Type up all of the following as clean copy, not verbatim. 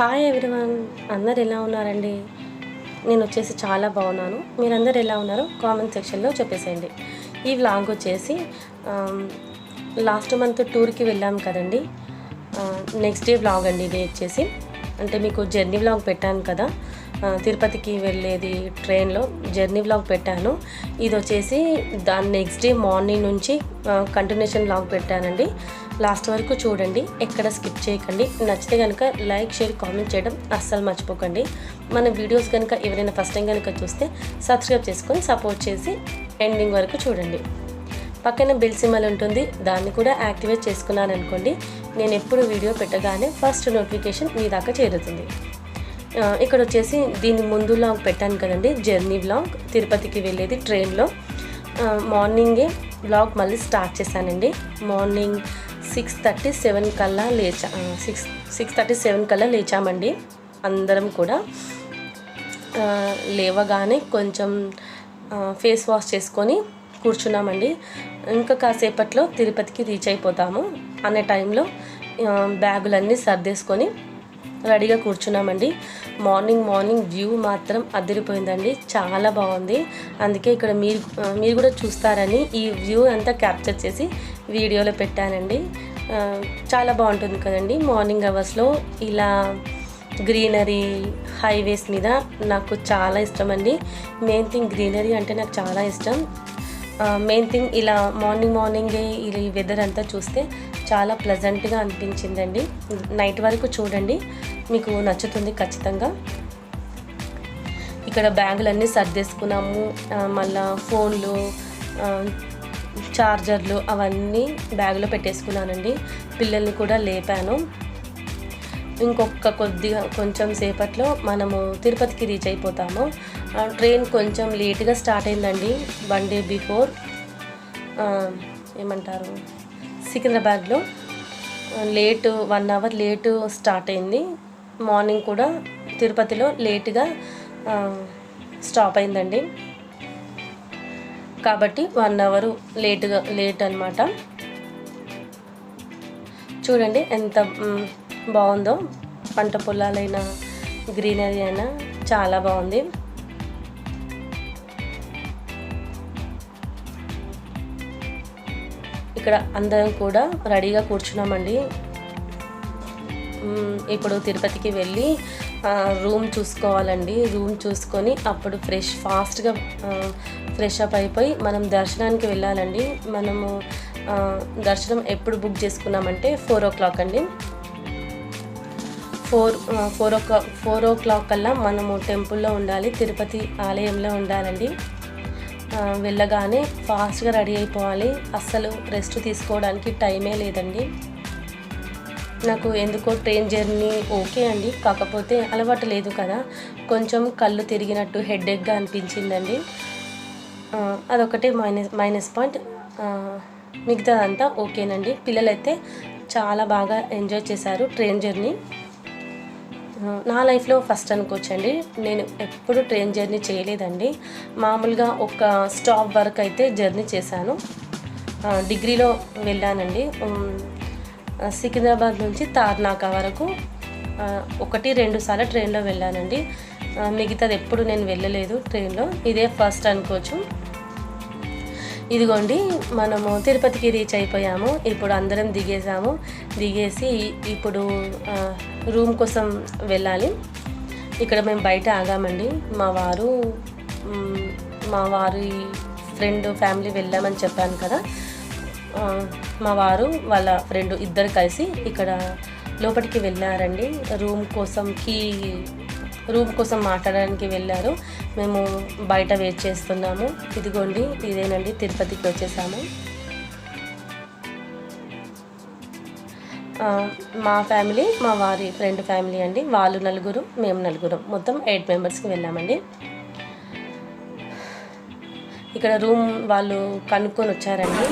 Hi everyone, అందరు ఎలా ఉన్నారండి? నేను వచ్చేసి చాలా బాగున్నాను. మీరందరూ ఎలా ఉన్నారో కామెంట్ సెక్షన్లో చెప్పేసేయండి. ఈ వ్లాగ్ వచ్చేసి లాస్ట్ మంత్ టూర్కి వెళ్ళాం కదండి, నెక్స్ట్ డే వ్లాగ్ అండి. ఇది వచ్చేసి అంటే మీకు జర్నీ వ్లాగ్ పెట్టాను కదా, తిరుపతికి వెళ్ళేది ట్రైన్లో జర్నీ వ్లాగ్ పెట్టాను. ఇది వచ్చేసి దాని నెక్స్ట్ డే మార్నింగ్ నుంచి కంటిన్యూషన్ వ్లాగ్ పెట్టానండి. లాస్ట్ వరకు చూడండి, ఎక్కడ స్కిప్ చేయకండి. నచ్చితే కనుక లైక్, షేర్, కామెంట్ చేయడం అస్సలు మర్చిపోకండి. మన వీడియోస్ కనుక ఎవరైనా ఫస్ట్ టైం కనుక చూస్తే సబ్స్క్రైబ్ చేసుకొని సపోర్ట్ చేసి ఎండింగ్ వరకు చూడండి. పక్కన బెల్ సింబల్ ఉంటుంది, దాన్ని కూడా యాక్టివేట్ చేసుకున్నాను అనుకోండి, నేను ఎప్పుడు వీడియో పెట్టగానే ఫస్ట్ నోటిఫికేషన్ మీ దాకా చేరుతుంది. ఇక్కడ వచ్చేసి దీని ముందు వ్లాగ్ పెట్టాను కదండి, జర్నీ వ్లాగ్, తిరుపతికి వెళ్ళేది ట్రైన్లో. మార్నింగే వ్లాగ్ మళ్ళీ స్టార్ట్ చేశానండి. మార్నింగ్ 6:37 కల్లా 6:37 కల్లా లేచామండి. అందరం కూడా లేవగానే కొంచెం ఫేస్ వాష్ చేసుకొని కూర్చున్నామండి. ఇంకా కాసేపట్లో తిరుపతికి రీచ్ అయిపోతాము అనే టైంలో బ్యాగులన్నీ సర్దేసుకొని రెడీగా కూర్చున్నామండి. మార్నింగ్ వ్యూ మాత్రం అదిరిపోయిందండి, చాలా బాగుంది. అందుకే ఇక్కడ మీరు కూడా చూస్తారని ఈ వ్యూ అంతా క్యాప్చర్ చేసి వీడియోలో పెట్టానండి. చాలా బాగుంటుంది కదండి మార్నింగ్ అవర్స్లో ఇలా గ్రీనరీ, హైవేస్ మీద. నాకు చాలా ఇష్టం అండి. మెయిన్ థింగ్ గ్రీనరీ అంటే నాకు చాలా ఇష్టం. మెయిన్ థింగ్ ఇలా మార్నింగే ఈ వెదర్ అంతా చూస్తే చాలా ప్లెజెంట్గా అనిపించిందండి. నైట్ వరకు చూడండి, మీకు నచ్చుతుంది ఖచ్చితంగా. ఇక్కడ బ్యాగులన్నీ సర్దేసుకున్నాము. మళ్ళా ఫోన్లు, చార్జర్లు అవన్నీ బ్యాగులో పెట్టేసుకున్నానండి. పిల్లల్ని కూడా లేపాను. కొంచెం సేపట్లో మనము తిరుపతికి రీచ్ అయిపోతాము. ట్రైన్ కొంచెం లేట్గా స్టార్ట్ అయిందండి. 1 డే బిఫోర్ ఏమంటారు, సికింద్రాబాద్లో 1 అవర్ లేటు స్టార్ట్ అయింది. మార్నింగ్ కూడా తిరుపతిలో లేటుగా స్టాప్ అయిందండి. కాబట్టి 1 అవర్ లేట్ అన్నమాట. చూడండి ఎంత బాగుందో, పంట పొలాలైనా గ్రీనరీ అయినా చాలా బాగుంది. ఇక్కడ అందరం కూడా రెడీగా కూర్చున్నామండి. ఇప్పుడు తిరుపతికి వెళ్ళి రూమ్ చూసుకోవాలండి. రూమ్ చూసుకొని అప్పుడు ఫాస్ట్గా ఫ్రెష్ అప్ అయిపోయి మనం దర్శనానికి వెళ్ళాలండి. మనము దర్శనం ఎప్పుడు బుక్ చేసుకున్నామంటే 4 o'clock అండి. 4 o'clock కల్లా మనము టెంపుల్లో ఉండాలి, తిరుపతి ఆలయంలో ఉండాలండి. వెళ్ళగానే ఫాస్ట్గా రెడీ అయిపోవాలి. అస్సలు రెస్ట్ తీసుకోవడానికి టైమే లేదండి. నాకు ఎందుకో ట్రైన్ జర్నీ ఓకే అండి, కాకపోతే అలవాటు లేదు కదా, కొంచెం కళ్ళు తిరిగినట్టు హెడేక్గా అనిపించిందండి. అదొకటే మైనస్ పాయింట్. మిగతాదంతా ఓకేనండి. పిల్లలైతే చాలా బాగా ఎంజాయ్ చేశారు ట్రైన్ జర్నీ. నా లైఫ్లో ఫస్ట్ అనుకోవచ్చండి. నేను ఎప్పుడు ట్రైన్ జర్నీ చేయలేదండి. మామూలుగా ఒక స్టాప్ వరకు అయితే జర్నీ చేశాను. డిగ్రీలో వెళ్ళానండి. సికింద్రాబాద్ నుంచి తార్నాక వరకు 1-2 సార్లు ట్రైన్లో వెళ్ళానండి. మిగతాది ఎప్పుడు నేను వెళ్ళలేదు ట్రైన్లో. ఇదే ఫస్ట్ అనుకోవచ్చు. ఇదిగోండి, మనము తిరుపతికి రీచ్ అయిపోయాము. ఇప్పుడు అందరం దిగేసి ఇప్పుడు రూమ్ కోసం వెళ్ళాలి. ఇక్కడ మేము బయట ఆగామండి. మా వారి ఫ్రెండ్ ఫ్యామిలీ వెళ్ళామని చెప్పాను కదా, మా వారు వాళ్ళ ఫ్రెండ్ ఇద్దరు కలిసి ఇక్కడ లోపలికి వెళ్ళారండి. రూమ్ కోసం మాట్లాడడానికి వెళ్ళారు. మేము బయట వెయిట్ చేస్తున్నాము. ఇదిగోండి, ఇదేనండి, తిరుపతికి వచ్చేసాము. మా ఫ్యామిలీ, మా వారి ఫ్రెండ్ ఫ్యామిలీ అండి. వాళ్ళు 4, మేము 4, మొత్తం 8 మెంబర్స్కి వెళ్ళామండి. ఇక్కడ రూమ్ వాళ్ళు కనుక్కొని వచ్చారండి.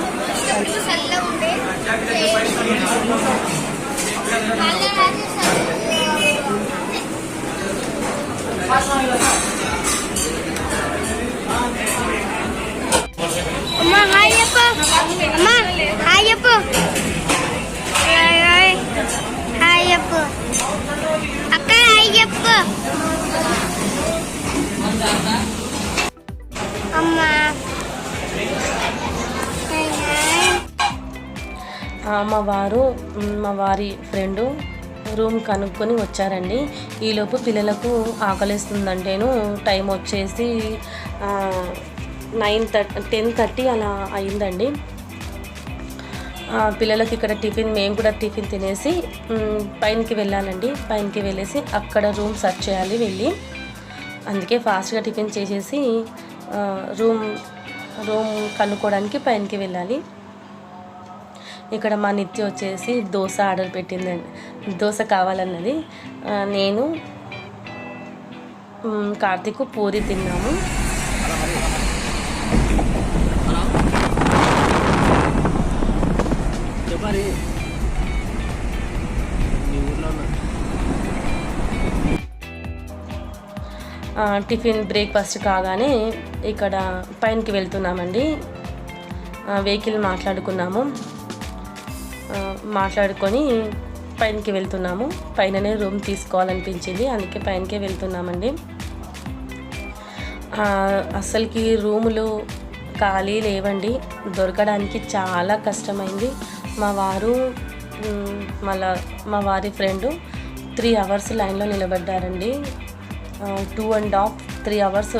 అమ్మా హాయ్ చెప్పు, అమ్మా హాయ్ చెప్పు, హాయ్ చెప్పు అక్క. మా వారి ఫ్రెండు రూమ్ కనుక్కొని వచ్చారండి. ఈలోపు పిల్లలకు ఆకలిస్తుందంటేను టైం వచ్చేసి 10:30 అలా అయిందండి. పిల్లలకి ఇక్కడ టిఫిన్, మేము కూడా టిఫిన్ తినేసి పైనకి వెళ్ళాలండి. పైనకి వెళ్ళేసి అక్కడ రూమ్ సెర్చ్ చేయాలి వెళ్ళి. అందుకే ఫాస్ట్గా టిఫిన్ చేసేసి రూమ్ కనుక్కోవడానికి పైనకి వెళ్ళాలి. ఇక్కడ మా నిత్య వచ్చేసి దోశ ఆర్డర్ పెట్టిందండి. దోశ కావాలన్నది. నేను కార్తీక్ పూరి తిన్నాము. టిఫిన్ బ్రేక్ఫాస్ట్ కాగానే ఇక్కడ పైనకి వెళ్తున్నామండి. వెహికల్ మాట్లాడుకొని పైనకి వెళ్తున్నాము. పైననే రూమ్ తీసుకోవాలనిపించింది, అందుకే పైనకే వెళ్తున్నామండి. అస్సలకి రూములు ఖాళీ లేవండి, దొరకడానికి చాలా కష్టమైంది. మా వారి ఫ్రెండు 3 అవర్స్ లైన్లో నిలబడ్డారండి. 2.5-3 అవర్స్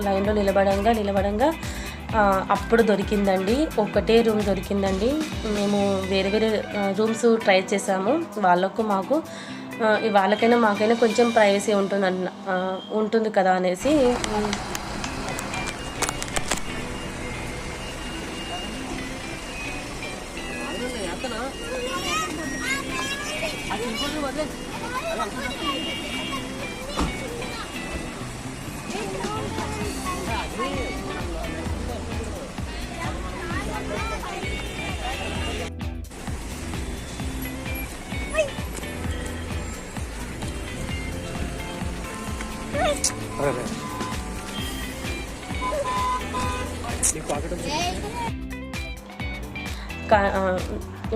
లైన్లో నిలబడంగా అప్పుడు దొరికిందండి. ఒకటే రూమ్ దొరికిందండి. మేము వేరే రూమ్స్ ట్రై చేసాము. వాళ్ళకైనా మాకైనా కొంచెం ప్రైవసీ ఉంటుంది కదా అనేసి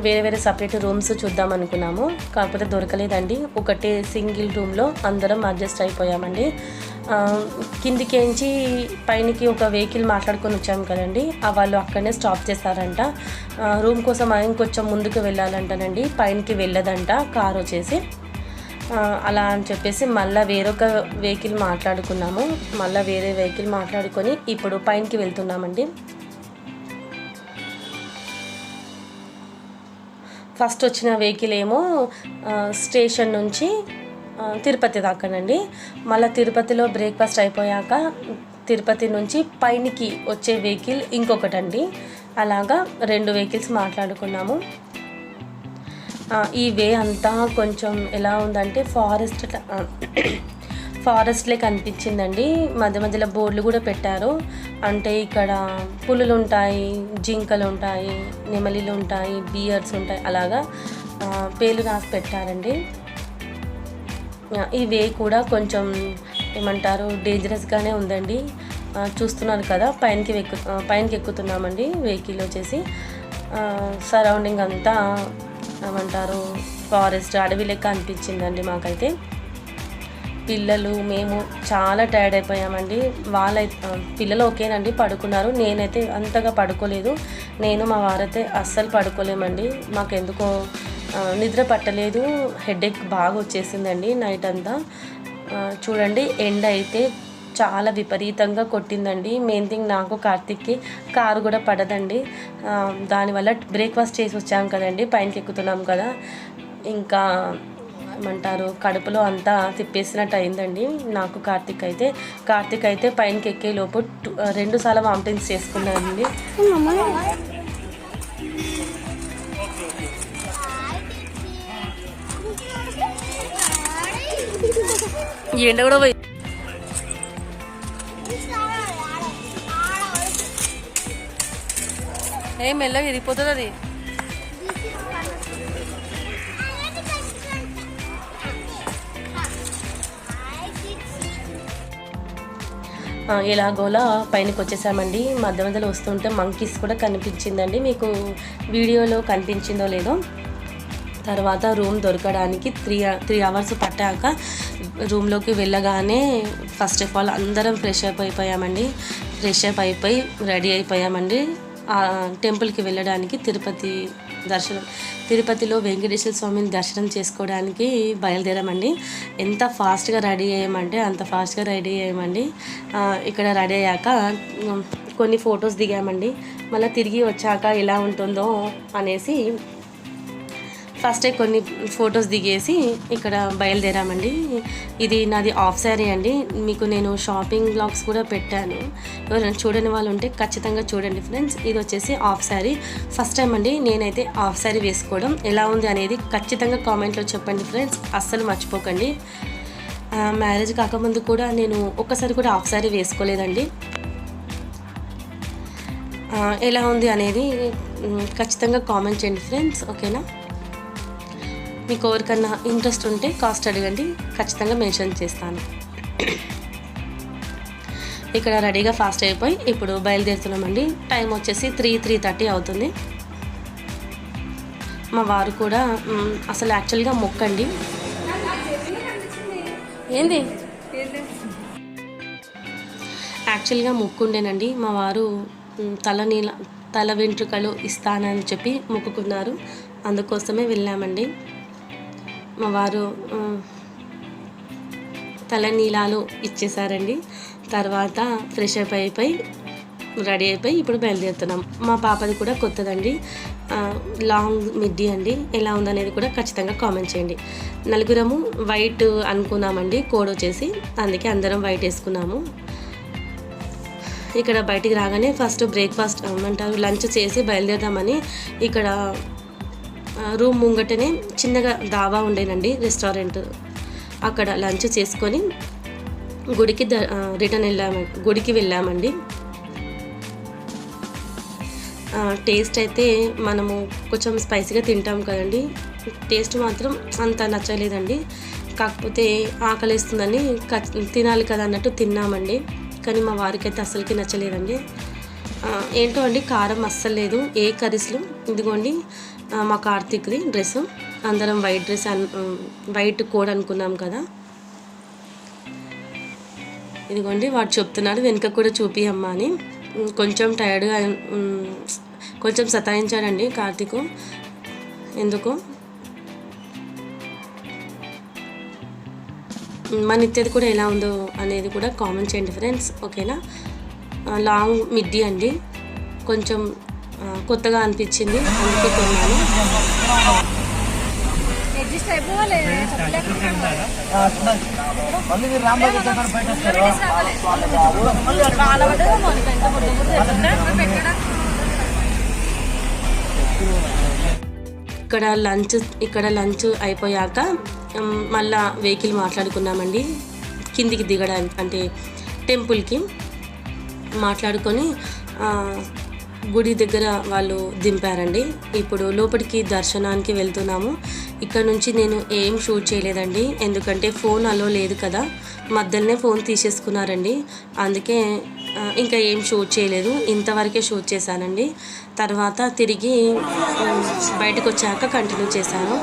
వేరే సపరేట్ రూమ్స్ చూద్దాం అనుకున్నాము, కాకపోతే దొరకలేదండి. ఒకటే సింగిల్ రూమ్లో అందరం అడ్జస్ట్ అయిపోయామండి. కిందికేంచి పైనకి ఒక వెహికల్ మాట్లాడుకొని వచ్చాము కదండి, వాళ్ళు అక్కడనే స్టాప్ చేస్తారంట. రూమ్ కోసం ఇంకొంచెం ముందుకు వెళ్ళాలంటనండి, పైనకి వెళ్ళదంట కార్ వచ్చేసి. అలా అని చెప్పేసి మళ్ళీ వేరొక వెహికల్ మాట్లాడుకున్నాము. మళ్ళీ వేరే వెహికల్ మాట్లాడుకొని ఇప్పుడు పైనకి వెళ్తున్నామండి. ఫస్ట్ వచ్చిన వెహికల్ ఏమో స్టేషన్ నుంచి తిరుపతి దాకానండి. మళ్ళీ తిరుపతిలో బ్రేక్ఫాస్ట్ అయిపోయాక తిరుపతి నుంచి పైనకి వచ్చే వెహికల్ ఇంకొకటండి. అలాగా 2 వెహికల్స్ మాట్లాడుకున్నాము. ఈ వే అంతా కొంచెం ఎలా ఉందంటే ఫారెస్ట్లే కనిపించిందండి. మధ్యలో బోర్డులు కూడా పెట్టారు. అంటే ఇక్కడ పులులు ఉంటాయి, జింకలు ఉంటాయి, నెమలిలు ఉంటాయి, బియర్స్ ఉంటాయి, అలాగా పేర్లు రాసి పెట్టారండి. ఈ వే కూడా కొంచెం ఏమంటారు డేంజరస్గానే ఉందండి. చూస్తున్నారు కదా, పైనకి ఎక్కుతున్నామండి. వెహికల్ వచ్చేసి సరౌండింగ్ అంతా ఏమంటారు ఫారెస్ట్, అడవి లెక్క అనిపించిందండి మాకైతే. పిల్లలు మేము చాలా టైర్డ్ అయిపోయామండి. పిల్లలు ఓకేనండి, పడుకున్నారు. నేనైతే అంతగా పడుకోలేదు. నేను మా వారైతే అస్సలు పడుకోలేమండి. మాకెందుకో నిద్ర పట్టలేదు, హెడేక్ బాగా వచ్చేసిందండి నైట్ అంతా. చూడండి, ఎండ అయితే చాలా విపరీతంగా కొట్టిందండి. మెయిన్ థింగ్ నాకు కార్తీక్కి కారు కూడా పడదండి. దానివల్ల బ్రేక్ఫాస్ట్ చేసి వచ్చాం కదండి, పైనకి ఎక్కుతున్నాం కదా, ఇంకా ఏమంటారు కడుపులో అంతా తిప్పేసినట్టు అయిందండి నాకు. కార్తీక్ అయితే పైనకి ఎక్కే లోపు 2 సార్లు వామిటింగ్స్ చేసుకున్నానండి. ఎండ కూడా పోయి మెల్లగా విరిగిపోతుంది అది. ఎలాగోలా పైనకి వచ్చేసామండి. మధ్యలో వస్తుంటే మంకీస్ కూడా కనిపించిందండి. మీకు వీడియోలో కనిపించిందో లేదో. తర్వాత రూమ్ దొరకడానికి 3 అవర్స్ పట్టాక రూమ్లోకి వెళ్ళగానే ఫస్ట్ ఆఫ్ ఆల్ అందరం ఫ్రెష్ అప్ అయిపోయి రెడీ అయిపోయామండి. టెంపుల్కి వెళ్ళడానికి తిరుపతిలో వెంకటేశ్వర స్వామిని దర్శనం చేసుకోవడానికి బయలుదేరామండి. ఎంత ఫాస్ట్గా రెడీ అయ్యామంటే అంత ఫాస్ట్గా రెడీ అయ్యామండి. ఇక్కడ రెడీ అయ్యాక కొన్ని ఫొటోస్ దిగామండి. మళ్ళీ తిరిగి వచ్చాక ఎలా ఉంటుందో అనేసి ఫస్ట్ కొన్ని ఫొటోస్ దిగేసి ఇక్కడ బయలుదేరామండి. ఇది నాది ఆఫ్ శారీ అండి. మీకు నేను షాపింగ్ బ్లాగ్స్ కూడా పెట్టాను, ఎవరైనా చూడని వాళ్ళు ఉంటే ఖచ్చితంగా చూడండి ఫ్రెండ్స్. ఇది వచ్చేసి ఆఫ్ శారీ. ఫస్ట్ టైం అండి నేనైతే ఆఫ్ శారీ వేసుకోవడం. ఎలా ఉంది అనేది ఖచ్చితంగా కామెంట్లో చెప్పండి ఫ్రెండ్స్, అస్సలు మర్చిపోకండి. మ్యారేజ్ కాకముందు కూడా నేను ఒక్కసారి కూడా ఆఫ్ శారీ వేసుకోలేదండి. ఎలా ఉంది అనేది ఖచ్చితంగా కామెంట్ చేయండి ఫ్రెండ్స్, ఓకేనా? మీకు ఎవరికన్నా ఇంట్రెస్ట్ ఉంటే కాస్ట్ అడగండి, ఖచ్చితంగా మెన్షన్ చేస్తాను. ఇక్కడ రెడీగా ఫాస్ట్ అయిపోయి ఇప్పుడు బయలుదేరుతున్నామండి. టైం వచ్చేసి 3:30 అవుతుంది. మా వారు కూడా అసలు యాక్చువల్గా మొక్కండి ఏంది యాక్చువల్గా మొక్కుండేనండి. మా వారు తల వెంట్రుకలు ఇస్తానని చెప్పి మొక్కుకున్నారు, అందుకోసమే వెళ్ళామండి. మా వారు తల నీలాలు ఇచ్చేసారండి. తర్వాత ఫ్రెష్ అప్ అయిపోయి రెడీ అయిపోయి ఇప్పుడు బయలుదేరుతున్నాం. మా పాపది కూడా కొత్తదండి, లాంగ్ మిడ్డీ అండి. ఎలా ఉందనేది కూడా ఖచ్చితంగా కామెంట్ చేయండి. నలుగురము వైట్ అనుకున్నామండి, కోడ్ వచ్చేసి, అందుకే అందరం వైట్ వేసుకున్నాము. ఇక్కడ బయటికి రాగానే ఫస్ట్ బ్రేక్ఫాస్ట్ ఏమంటారు లంచ్ చేసి బయలుదేరదామని ఇక్కడ రూమ్ ముంగటనే చిన్నగా దాబా ఉండేనండి, రెస్టారెంట్. అక్కడ లంచ్ చేసుకొని గుడికి వెళ్ళామండి. టేస్ట్ అయితే మనము కొంచెం స్పైసీగా తింటాం కదండి, టేస్ట్ మాత్రం అంత నచ్చలేదండి. కాకపోతే ఆకలిస్తుందని తినాలి కదా అన్నట్టు తిన్నామండి. కానీ మా వారికి అయితే అస్సలకి నచ్చలేదండి. ఏంటో అండి కారం అస్సలు లేదు ఏ కర్రీస్లో. ఇదిగోండి మా కార్తీక్ది డ్రెస్, అందరం వైట్ డ్రెస్ వైట్ కోడ్ అనుకున్నాం కదా. ఇదిగోండి వాడు చెప్తున్నాడు వెనుక కూడా చూపియమ్మా అని. కొంచెం టైర్డ్గా కొంచెం సతాయించాడండి కార్తీకు, ఎందుకు. మా నిత్యది కూడా ఎలా ఉందో అనేది కూడా కామెంట్ చేయండి ఫ్రెండ్స్, ఓకేనా? లాంగ్ మిడ్డీ అండి, కొంచెం కొత్తగా అనిపించింది అందుకే కొన్నాను. ఇక్కడ లంచ్ అయిపోయాక మళ్ళా వెహికల్ మాట్లాడుకున్నామండి. కిందికి దిగడానికి అంటే టెంపుల్కి మాట్లాడుకొని గుడి దగ్గర వాళ్ళు దింపారండి. ఇప్పుడు లోపలికి దర్శనానికి వెళ్తున్నాము. ఇక్కడ నుంచి నేను ఏం షూట్ చేయలేదండి, ఎందుకంటే ఫోన్ అలో లేదు కదా, మధ్యలోనే ఫోన్ తీసేసుకున్నారండి. అందుకే ఇంకా ఏం షూట్ చేయలేదు, ఇంతవరకే షూట్ చేశానండి. తర్వాత తిరిగి బయటకు వచ్చాక కంటిన్యూ చేశాను.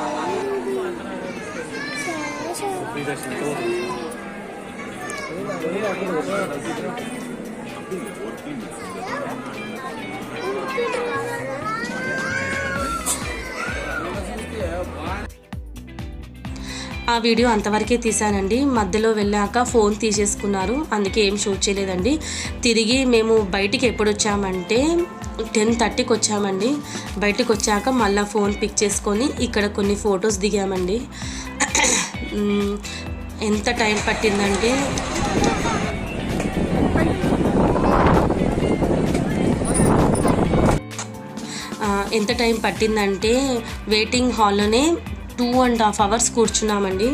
ఆ వీడియో అంతవరకే తీసానండి, మధ్యలో వెళ్ళాక ఫోన్ తీసేసుకున్నారు, అందుకే ఏం షూట్ చేయలేదండి. తిరిగి మేము బయటికి ఎప్పుడు వచ్చామంటే 10:30కి వచ్చామండి. బయటకు వచ్చాక మళ్ళీ ఫోన్ పిక్ చేసుకొని ఇక్కడ కొన్ని ఫొటోస్ దిగామండి. ఎంత టైం పట్టిందంటే వెయిటింగ్ హాల్లోనే 2.5 hours కూర్చున్నామండి.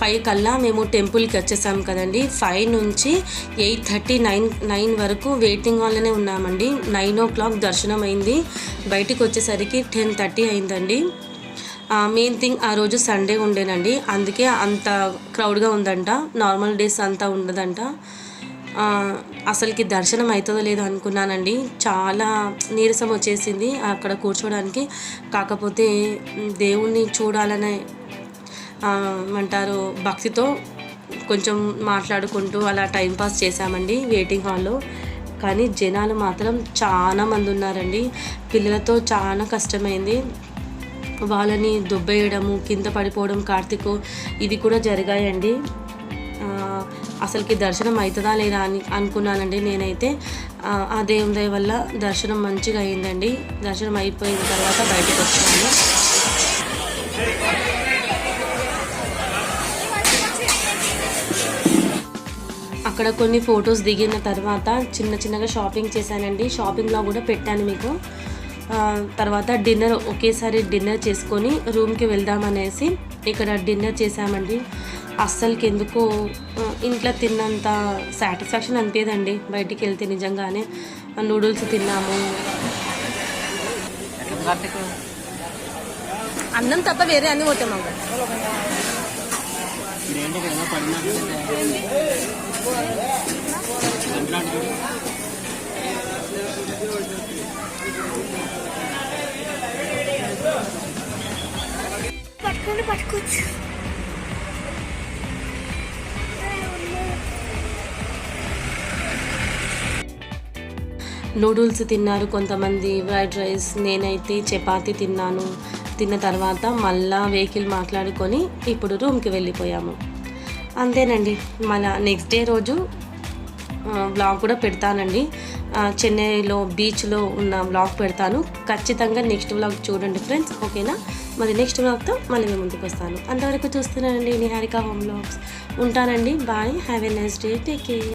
5 కల్లా మేము టెంపుల్కి వచ్చేసాం కదండి. 5 నుంచి 8:30-9 వరకు వెయిటింగ్ హాల్లోనే ఉన్నామండి. 9 o'clock దర్శనం అయింది. బయటికి వచ్చేసరికి 10:30 అయిందండి. మెయిన్ థింగ్ ఆ రోజు సండే ఉండేనండి, అందుకే అంత క్రౌడ్గా ఉందంట. నార్మల్ డేస్ అంతా ఉండదంట. అసలుకి దర్శనం అవుతుందో లేదో అనుకున్నానండి, చాలా నీరసం వచ్చేసింది అక్కడ కూర్చోడానికి. కాకపోతే దేవుణ్ణి చూడాలనే అంటారు భక్తితో కొంచెం మాట్లాడుకుంటూ అలా టైంపాస్ చేశామండి వెయిటింగ్ హాల్లో. కానీ జనాలు మాత్రం చాలా మంది ఉన్నారండి. పిల్లలతో చాలా కష్టమైంది. వాళ్ళని దొబ్బేయడము, కింద పడిపోవడం కార్తీక్ ఇవి కూడా జరిగాయండి. అసలుకి దర్శనం అవుతుందా లేదా అని అనుకున్నానండి నేనైతే. ఆ దేవుని దయ వల్ల దర్శనం మంచిగా అయిందండి. దర్శనం అయిపోయిన తర్వాత బయటకు వచ్చాను. అక్కడ కొన్ని ఫొటోస్ దిగిన తర్వాత చిన్నగా షాపింగ్ చేశానండి. షాపింగ్లో కూడా పెట్టాను మీకు. తర్వాత డిన్నర్ ఒకేసారి డిన్నర్ చేసుకొని రూమ్కి వెళ్దామనేసి ఇక్కడ డిన్నర్ చేసామండి. అస్సలకి ఎందుకో ఇంట్లో తిన్నంత సాటిస్ఫాక్షన్ అనిపించదండి బయటికి వెళ్తే. నిజంగానే నూడిల్స్ తిన్నాము. అన్నం తప్ప వేరే అన్నీ పోతాం మాకు. పట్టుకోవచ్చు. నూడిల్స్ తిన్నారు కొంతమంది, ఫ్రైడ్ రైస్, నేనైతే చపాతీ తిన్నాను. తిన్న తర్వాత మళ్ళా వెహికల్ మాట్లాడుకొని ఇప్పుడు రూమ్కి వెళ్ళిపోయాము. అంతేనండి. మళ్ళీ నెక్స్ట్ డే రోజు వ్లాగ్ కూడా పెడతానండి. చెన్నైలో బీచ్లో ఉన్న వ్లాగ్ పెడతాను. ఖచ్చితంగా నెక్స్ట్ వ్లాగ్ చూడండి ఫ్రెండ్స్, ఓకేనా? మరి నెక్స్ట్ వ్లాగ్తో మళ్ళీ మేము ముందుకు వస్తాను. అంతవరకు చూస్తున్నానండి నిహారిక హోమ్ వ్లాగ్స్. ఉంటానండి. Bye. Have a nice day. Take care.